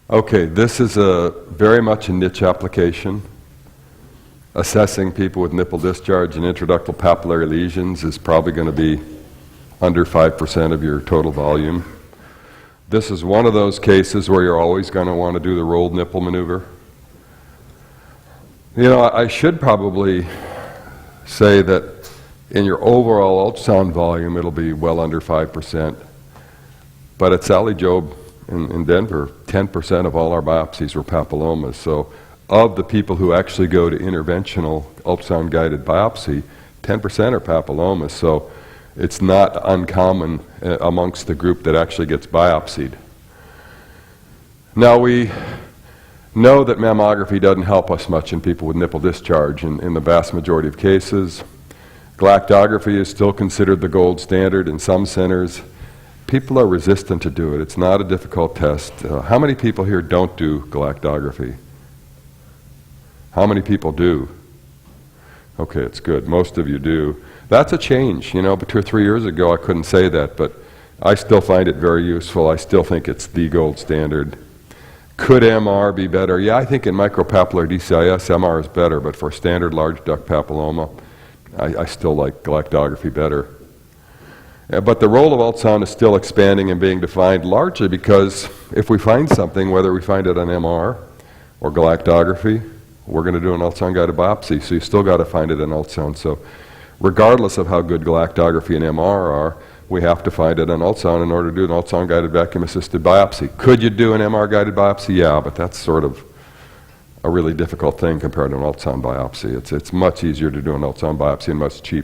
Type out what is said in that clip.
Okay, this is very much a niche application. Assessing people with nipple discharge and intraductal papillary lesions is probably going to be under 5% of your total volume. This is one of those cases where you're always going to want to do the rolled nipple maneuver. You know, I should probably say that in your overall ultrasound volume, it'll be well under 5%. But at Sally Jobe in Denver, 10% of all our biopsies were papillomas. So of the people who actually go to interventional ultrasound-guided biopsy, 10% are papillomas. So it's not uncommon amongst the group that actually gets biopsied. Now we know that mammography doesn't help us much in people with nipple discharge in the vast majority of cases. Galactography is still considered the gold standard in some centers. People are resistant to do it. It's not a difficult test. How many people here don't do galactography? How many people do? Okay, it's good. Most of you do. That's a change. You know, but 2 or 3 years ago I couldn't say that, but I still find it very useful. I still think it's the gold standard. Could MR be better? Yeah, I think in micropapillary DCIS, MR is better, but for standard large duct papilloma, I still like galactography better. But the role of ultrasound is still expanding and being defined largely because if we find something, whether we find it on MR or galactography, we're going to do an ultrasound-guided biopsy, so you still got to find it in ultrasound. So regardless of how good galactography and MR are, we have to find it in ultrasound in order to do an ultrasound-guided vacuum-assisted biopsy. Could you do an MR-guided biopsy? Yeah, but that's sort of a really difficult thing compared to an ultrasound biopsy. It's much easier to do an ultrasound biopsy and much cheaper.